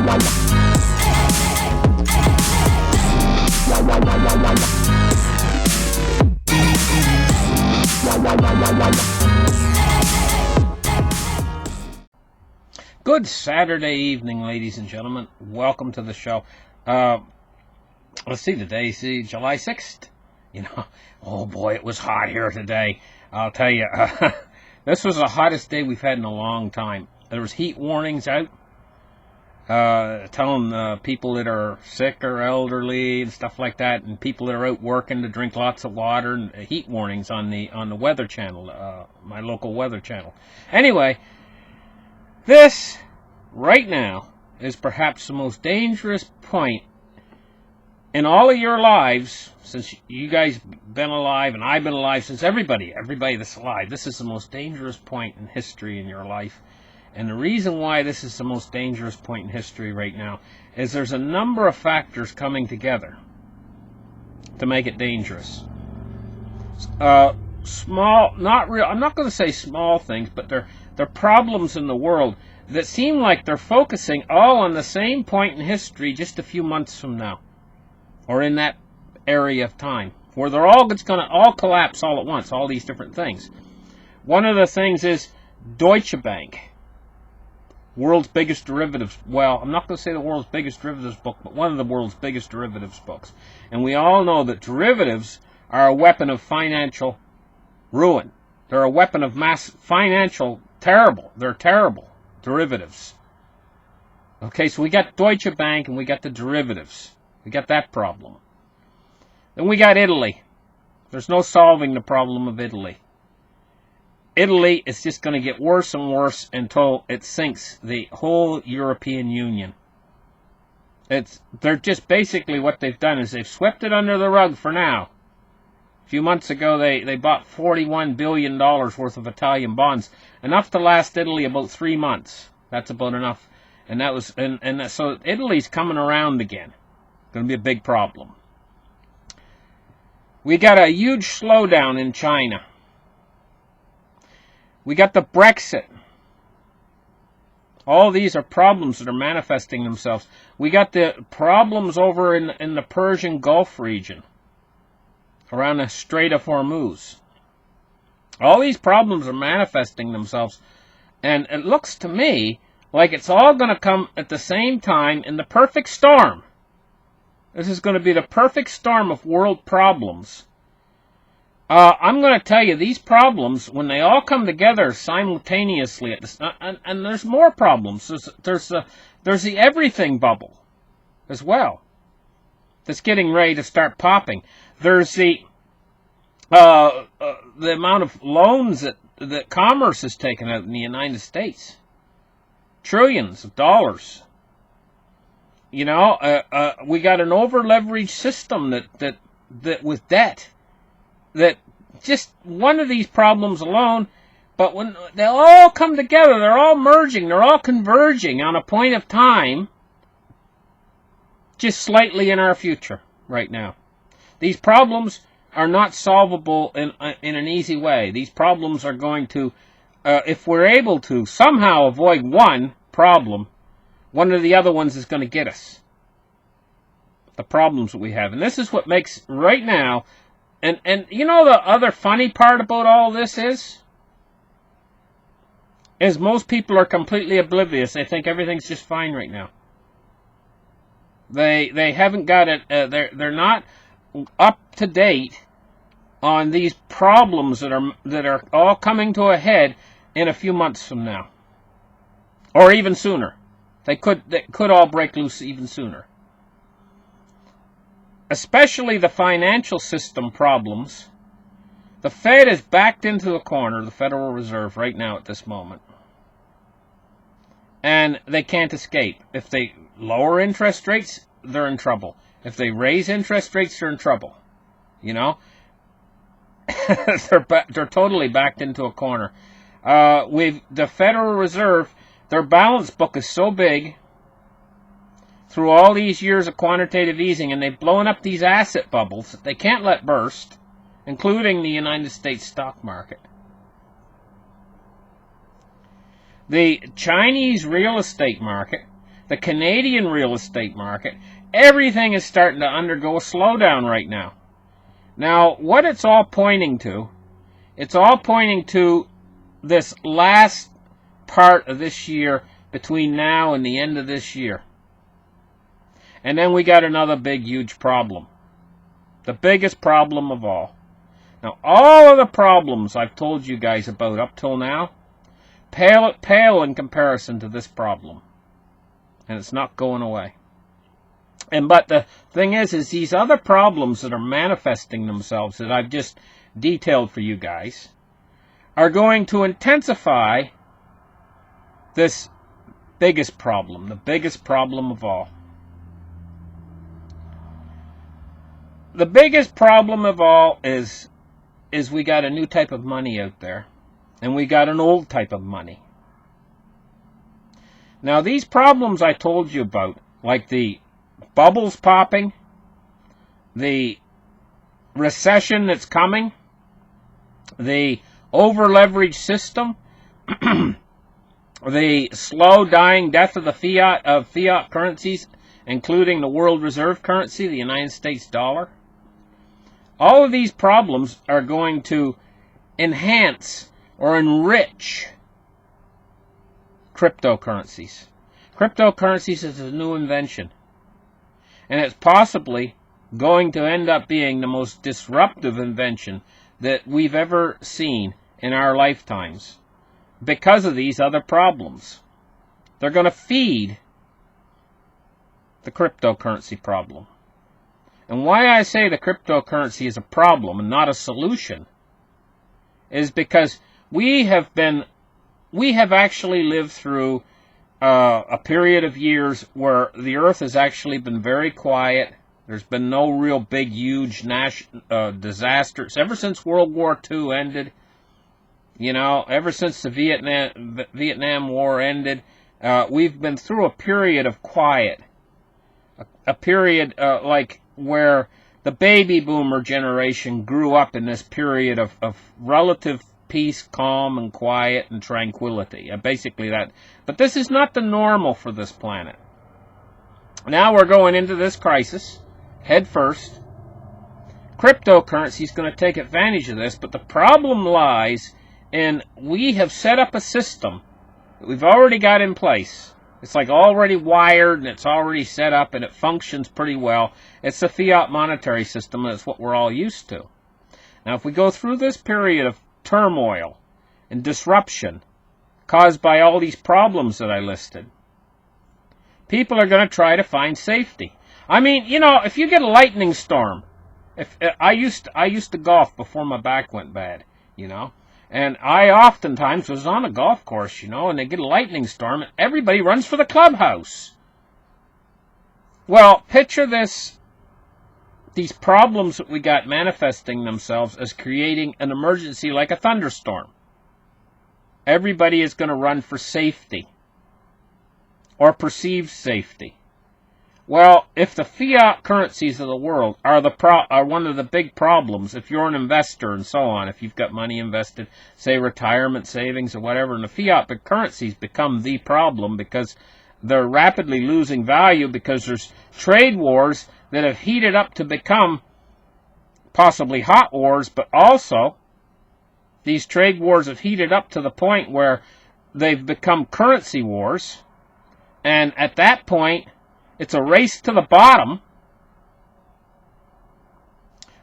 Good Saturday evening, ladies and gentlemen. Welcome to the show. Let's see, today's July 6th. Oh boy, it was hot here today. I'll tell you, this was the hottest day we've had in a long time. There was heat warnings out, telling people that are sick or elderly and stuff like that, and people that are out working to drink lots of water, and heat warnings on the Weather Channel, my local Weather Channel. Anyway, this, right now, is perhaps the most dangerous point in all of your lives, since you guys been alive, and I've been alive, since everybody that's alive. This is the most dangerous point in history in your life. And the reason why this is the most dangerous point in history right now is there's a number of factors coming together to make it dangerous. I'm not going to say small things, but they're problems in the world that seem like they're focusing all on the same point in history just a few months from now, or in that area of time, where it's going to all collapse all at once, all these different things. One of the things is Deutsche Bank, world's biggest derivatives. Well, I'm not going to say the world's biggest derivatives book, but one of the world's biggest derivatives books. And we all know that derivatives are a weapon of financial ruin. They're a weapon of mass financial terrible. They're terrible derivatives. Okay, so we got Deutsche Bank and we got the derivatives. We got that problem. Then we got Italy. There's no solving the problem of Italy. Italy is just going to get worse and worse until it sinks the whole European Union. They're just basically, what they've done is they've swept it under the rug for now. A few months ago, they bought $41 billion worth of Italian bonds, enough to last Italy about 3 months. That's about enough. And so Italy's coming around again. Going to be a big problem. We got a huge slowdown in China. We got the Brexit. All these are problems that are manifesting themselves. We got the problems over in the Persian Gulf region, around the Strait of Hormuz. All these problems are manifesting themselves, and it looks to me like it's all going to come at the same time in the perfect storm. This is going to be the perfect storm of world problems. I'm going to tell you, these problems, when they all come together simultaneously, and there's more problems. There's the everything bubble as well that's getting ready to start popping. There's the amount of loans that commerce has taken out in the United States. Trillions of dollars. We got an over-leveraged system that with debt, that just one of these problems alone, but when they all come together, they're all merging, they're all converging on a point of time, just slightly in our future right now. These problems are not solvable in an easy way. These problems are going to, if we're able to somehow avoid one problem, one of the other ones is going to get us. The problems that we have. And this is what makes, right now, and the other funny part about all this is most people are completely oblivious. They think everything's just fine right now. They haven't got it, they're not up to date on these problems that are all coming to a head in a few months from now. Or even sooner. They could all break loose even sooner. Especially the financial system problems. The Fed is backed into a corner, the Federal Reserve, right now at this moment. And they can't escape. If they lower interest rates, they're in trouble. If they raise interest rates, they're in trouble. They're totally backed into a corner. The Federal Reserve, their balance book is so big through all these years of quantitative easing, and they've blown up these asset bubbles that they can't let burst, including the United States stock market. The Chinese real estate market the Canadian real estate market, everything is starting to undergo a slowdown right now. Now, what it's all pointing to this last part of this year between now and the end of this year. And then we got another big, huge problem. The biggest problem of all. Now, all of the problems I've told you guys about up till now pale in comparison to this problem. And it's not going away. But the thing is these other problems that are manifesting themselves that I've just detailed for you guys are going to intensify this biggest problem, the biggest problem of all. The biggest problem of all is we got a new type of money out there, and we got an old type of money. Now, these problems I told you about, like the bubbles popping, the recession that's coming, the over-leveraged system, the slow dying death of the fiat currencies, including the world reserve currency, the United States dollar. All of these problems are going to enhance or enrich cryptocurrencies. Cryptocurrencies is a new invention, and it's possibly going to end up being the most disruptive invention that we've ever seen in our lifetimes because of these other problems. They're going to feed the cryptocurrency problem. And why I say the cryptocurrency is a problem and not a solution is because we have actually lived through a period of years where the earth has actually been very quiet. There's been no real big, huge disasters. Ever since World War II ended, ever since the Vietnam War ended, we've been through a period of quiet. A period where the baby boomer generation grew up in this period of relative peace, calm, and quiet, and tranquility. Basically that. But this is not the normal for this planet. Now we're going into this crisis, head first. Cryptocurrency is going to take advantage of this, but the problem lies in we have set up a system that we've already got in place. It's like already wired, and it's already set up, and it functions pretty well. It's the fiat monetary system, and it's what we're all used to. Now, if we go through this period of turmoil and disruption caused by all these problems that I listed, people are going to try to find safety. I mean, if you get a lightning storm, I used to golf before my back went bad, and I oftentimes was on a golf course, and they get a lightning storm, and everybody runs for the clubhouse. Well, picture these problems that we got manifesting themselves as creating an emergency like a thunderstorm. Everybody is going to run for safety or perceived safety. Well, if the fiat currencies of the world are one of the big problems, if you're an investor and so on, if you've got money invested, say retirement savings or whatever, and the fiat currencies become the problem because they're rapidly losing value because there's trade wars that have heated up to become possibly hot wars, but also these trade wars have heated up to the point where they've become currency wars, and at that point, it's a race to the bottom.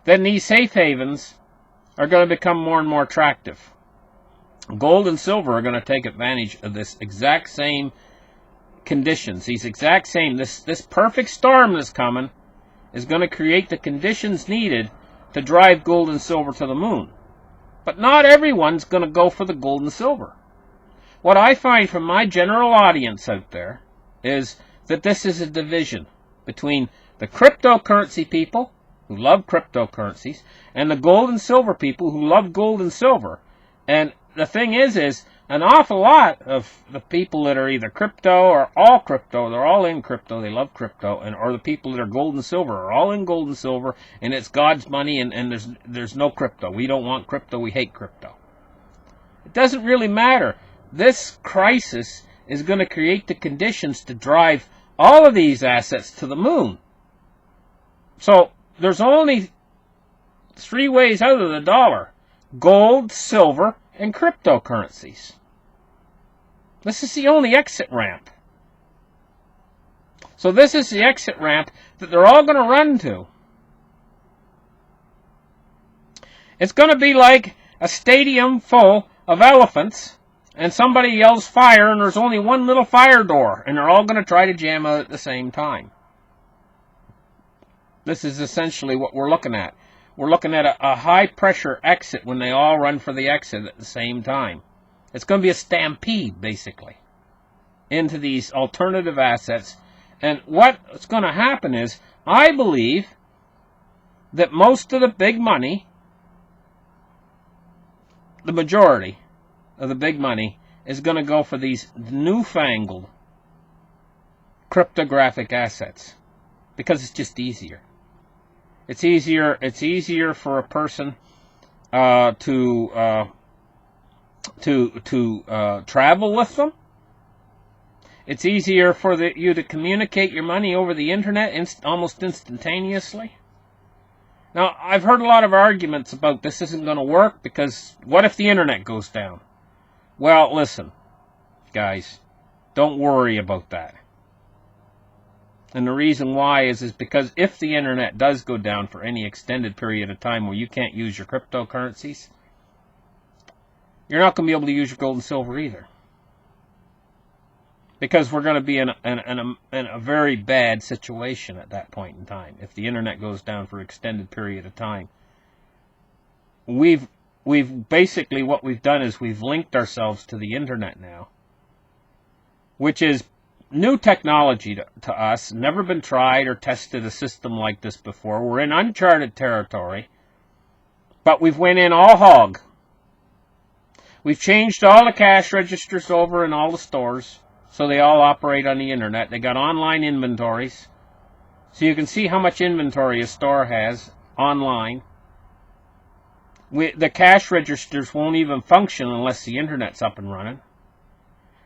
Then these safe havens are going to become more and more attractive. Gold and silver are going to take advantage of this exact same conditions. This perfect storm that's coming is going to create the conditions needed to drive gold and silver to the moon. But not everyone's going to go for the gold and silver. What I find from my general audience out there is that this is a division between the cryptocurrency people who love cryptocurrencies and the gold and silver people who love gold and silver. And the thing is an awful lot of the people that are either crypto or all crypto, they're all in crypto, they love crypto, or the people that are gold and silver are all in gold and silver, and it's God's money, and there's no crypto. We don't want crypto, we hate crypto. It doesn't really matter. This crisis is going to create the conditions to drive all of these assets to the moon. So there's only 3 ways out of the dollar: gold, silver, and cryptocurrencies. This is the only exit ramp. So this is the exit ramp that they're all going to run to. It's going to be like a stadium full of elephants, and somebody yells fire, and there's only one little fire door, and they're all going to try to jam out at the same time. This is essentially what we're looking at. We're looking at a high-pressure exit when they all run for the exit at the same time. It's going to be a stampede, basically, into these alternative assets. And what's going to happen is, I believe that most of the big money, the majority of the big money, is going to go for these newfangled cryptographic assets, because it's just easier. It's easier for a person to travel with them. It's easier for you to communicate your money over the internet almost instantaneously. Now, I've heard a lot of arguments about this isn't going to work because what if the internet goes down? Well, listen, guys, don't worry about that. And the reason why is because if the internet does go down for any extended period of time where you can't use your cryptocurrencies, you're not going to be able to use your gold and silver either. Because we're going to be in a very bad situation at that point in time. If the internet goes down for an extended period of time, we've basically, what we've done is we've linked ourselves to the internet now, which is new technology to us. Never been tried or tested a system like this before. We're in uncharted territory, but we've went in all hog. We've changed all the cash registers over in all the stores, so they all operate on the internet. They got online inventories, so you can see how much inventory a store has online. The cash registers won't even function unless the internet's up and running.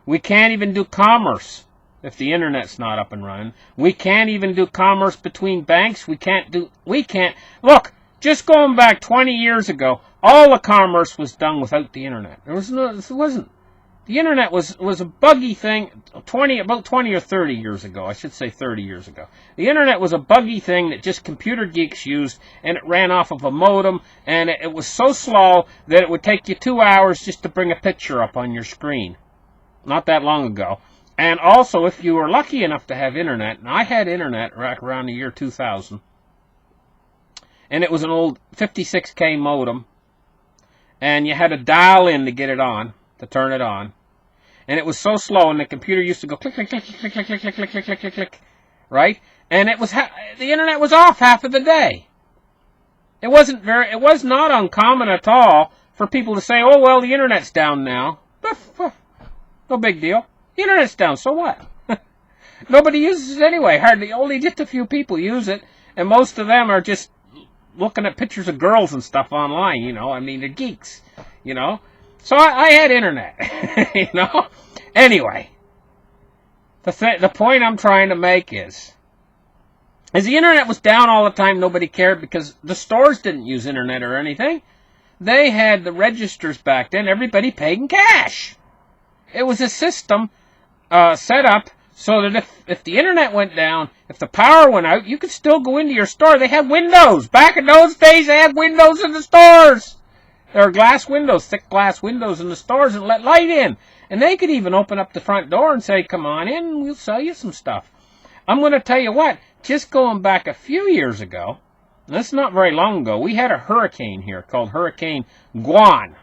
We can't even do commerce if the internet's not up and running. We can't even do commerce between banks. We can't. Look, just going back 20 years ago, all the commerce was done without the internet. It wasn't. The internet was a buggy thing about 20 or 30 years ago. I should say 30 years ago. The internet was a buggy thing that just computer geeks used, and it ran off of a modem, and it was so slow that it would take you 2 hours just to bring a picture up on your screen. Not that long ago. And also, if you were lucky enough to have internet, and I had internet right around the year 2000, and it was an old 56K modem, and you had to dial in to get it on, to turn it on. And it was so slow, and the computer used to go click, click, click, click, click, click, click, click, click, click, click, click, right? And it was the internet was off half of the day. It was not uncommon at all for people to say, "Oh well, the internet's down now." No big deal. The internet's down, so what? Nobody uses it anyway. Only just a few people use it, and most of them are just looking at pictures of girls and stuff online. I mean, they're geeks. So I had internet, Anyway, the point I'm trying to make is the internet was down all the time, nobody cared because the stores didn't use internet or anything. They had the registers back then. Everybody paid in cash. It was a system set up so that if the internet went down, if the power went out, you could still go into your store. They had windows. Back in those days, they had windows in the stores. There are glass windows, thick glass windows in the stores and let light in. And they could even open up the front door and say, "Come on in, we'll sell you some stuff." I'm going to tell you what, just going back a few years ago, and that's not very long ago, we had a hurricane here called Hurricane Guan.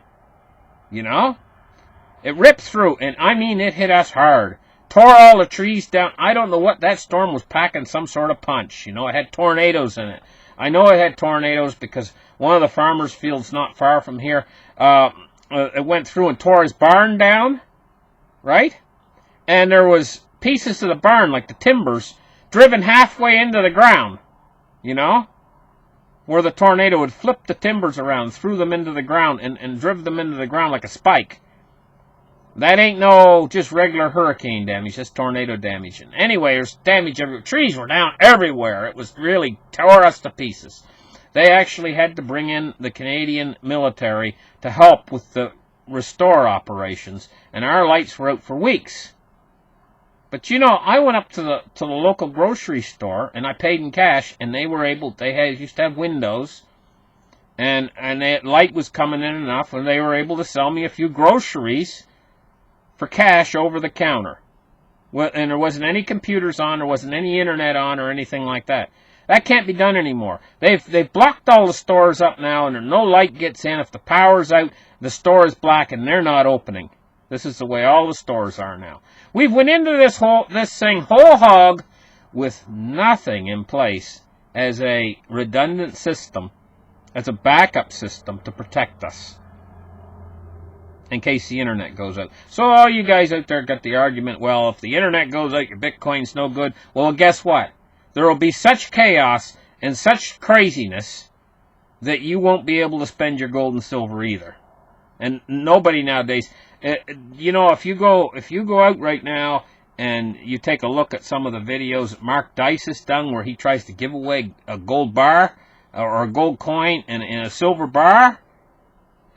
It ripped through, and I mean it hit us hard. Tore all the trees down. I don't know what that storm was packing, some sort of punch. It had tornadoes in it. I know it had tornadoes because one of the farmers' fields not far from here, it went through and tore his barn down, right? And there was pieces of the barn, like the timbers, driven halfway into the ground, where the tornado would flip the timbers around, threw them into the ground, and drive them into the ground like a spike. That ain't no just regular hurricane damage, just tornado damage. And anyway, there's damage everywhere. Trees were down everywhere. It was really tore us to pieces. They actually had to bring in the Canadian military to help with the restore operations, and our lights were out for weeks. But you know, I went up to the local grocery store and I paid in cash, and they were able. Used to have windows, and the light was coming in enough, and they were able to sell me a few groceries for cash over the counter. Well, and there wasn't any computers on, there wasn't any internet on, or anything like that. That can't be done anymore. They've blocked all the stores up now, and no light gets in. If the power's out, the store is black, and they're not opening. This is the way all the stores are now. We've went into this thing whole hog with nothing in place as a redundant system, as a backup system to protect us in case the internet goes out. So all you guys out there got the argument, well, if the internet goes out, your Bitcoin's no good. Well, guess what? There will be such chaos and such craziness that you won't be able to spend your gold and silver either. And nobody nowadays, you know, if you go out right now and you take a look at some of the videos that Mark Dice has done where he tries to give away a gold bar or a gold coin and a silver bar,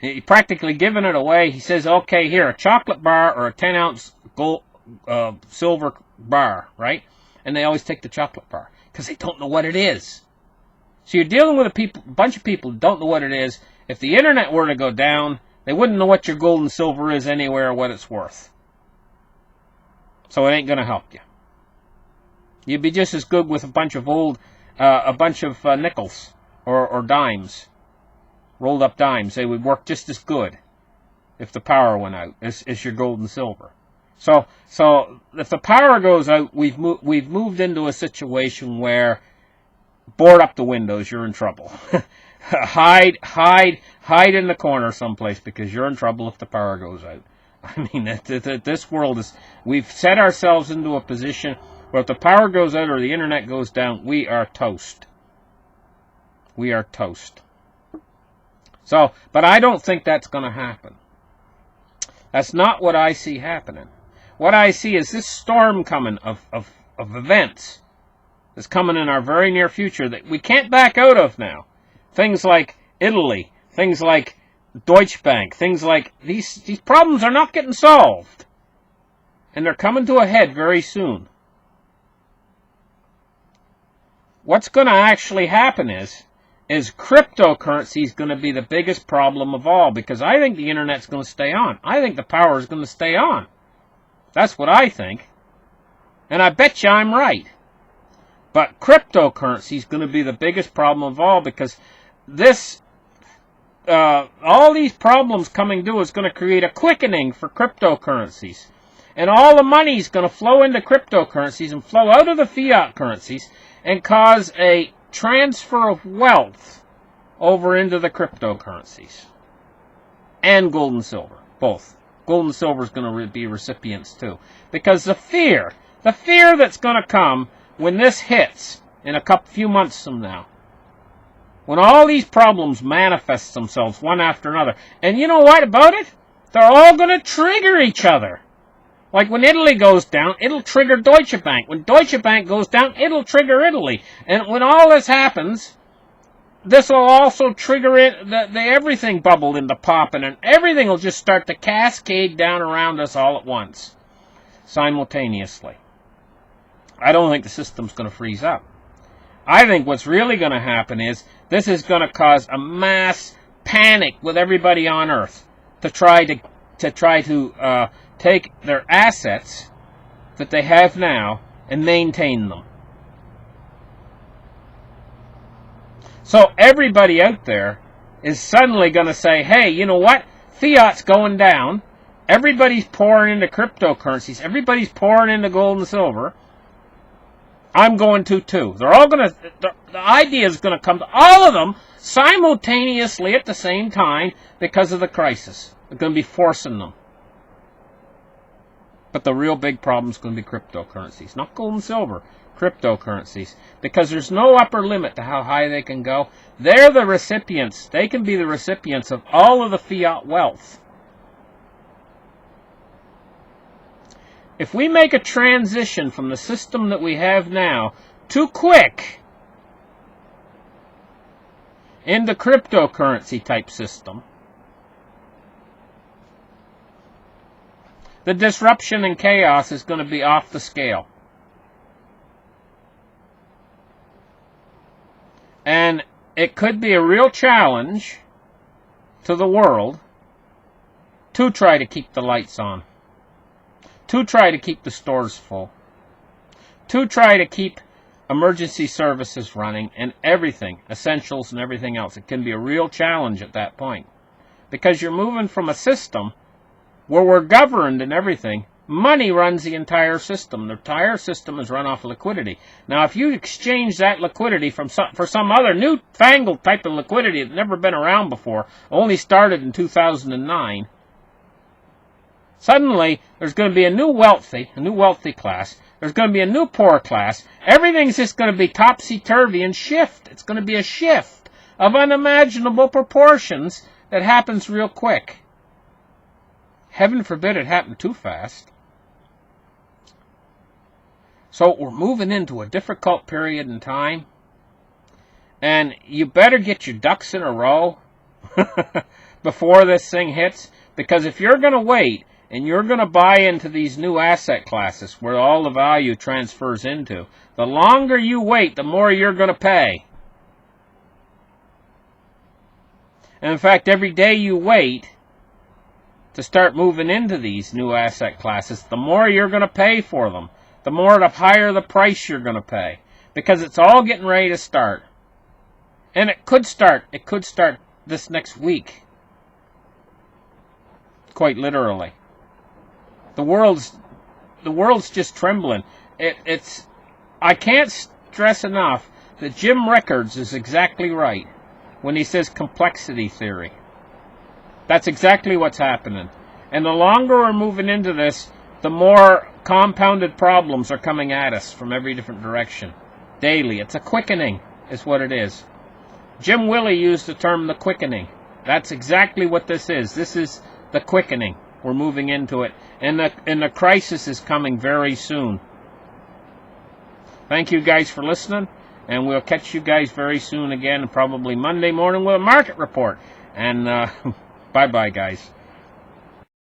he's practically giving it away. He says, okay, here, a chocolate bar or a 10-ounce gold silver bar, right? And they always take the chocolate bar because they don't know what it is. So you're dealing with a bunch of people who don't know what it is. If the internet were to go down, they wouldn't know what your gold and silver is anywhere or what it's worth. So it ain't going to help you. You'd be just as good with a bunch of nickels or dimes, rolled up dimes. They would work just as good if the power went out as your gold and silver. So if the power goes out, we've moved into a situation where board up the windows, you're in trouble. hide in the corner someplace because you're in trouble if the power goes out. I mean, this world is, we've set ourselves into a position where if the power goes out or the internet goes down, we are toast. We are toast. So, but I don't think that's going to happen. That's not what I see happening. What I see is this storm coming of events that's coming in our very near future that we can't back out of now. Things like Italy, things like Deutsche Bank, things like these problems are not getting solved. And they're coming to a head very soon. What's going to actually happen is cryptocurrency is going to be the biggest problem of all, because I think the internet's going to stay on. I think the power is going to stay on. That's what I think. And I bet you I'm right. But cryptocurrency is going to be the biggest problem of all, because all these problems coming due is going to create a quickening for cryptocurrencies. And all the money is going to flow into cryptocurrencies and flow out of the fiat currencies and cause a transfer of wealth over into the cryptocurrencies. And gold and silver, both. Gold and silver is going to be recipients too. Because the fear that's going to come when this hits in a few months from now, when all these problems manifest themselves one after another, and you know what about it? They're all going to trigger each other. Like when Italy goes down, it'll trigger Deutsche Bank. When Deutsche Bank goes down, it'll trigger Italy. And when all this happens, this will also trigger the everything bubble into popping, and everything will just start to cascade down around us all at once, simultaneously. I don't think the system's going to freeze up. I think what's really going to happen is this is going to cause a mass panic with everybody on Earth to try to take their assets that they have now and maintain them. So everybody out there is suddenly going to say, hey, you know what? Fiat's going down. Everybody's pouring into cryptocurrencies. Everybody's pouring into gold and silver. I'm going to too. They're all going to, the idea is going to come to all of them simultaneously at the same time because of the crisis. They're going to be forcing them. But the real big problem is going to be cryptocurrencies, not gold and silver, cryptocurrencies, because there's no upper limit to how high they can go. They're the recipients. They can be the recipients of all of the fiat wealth. if we make a transition from the system that we have now too quick in the cryptocurrency type system, the disruption and chaos is going to be off the scale. And it could be a real challenge to the world to try to keep the lights on, to try to keep the stores full, to try to keep emergency services running and everything, essentials and everything else. It can be a real challenge at that point, because you're moving from a system where we're governed and everything. Money runs the entire system. The entire system is run off of liquidity. Now, if you exchange that liquidity for some other newfangled type of liquidity that's never been around before, only started in 2009, suddenly there's going to be a new wealthy class. There's going to be a new poor class. Everything's just going to be topsy-turvy and shift. It's going to be a shift of unimaginable proportions that happens real quick. Heaven forbid it happened too fast. So we're moving into a difficult period in time, and you better get your ducks in a row before this thing hits, because if you're going to wait and you're going to buy into these new asset classes where all the value transfers into, the longer you wait, the more you're going to pay. And in fact, every day you wait to start moving into these new asset classes, the more you're going to pay for them, the higher the price you're going to pay, because it's all getting ready to start. And it could start this next week, quite literally. The world's just trembling. I can't stress enough that Jim Rickards is exactly right when he says complexity theory. That's exactly what's happening. And the longer we're moving into this, the more compounded problems are coming at us from every different direction. Daily. It's a quickening, is what it is. Jim Willey used the term the quickening. That's exactly what this is. This is the quickening. We're moving into it. And the crisis is coming very soon. Thank you guys for listening. And we'll catch you guys very soon again, probably Monday morning with a market report. And bye-bye, guys.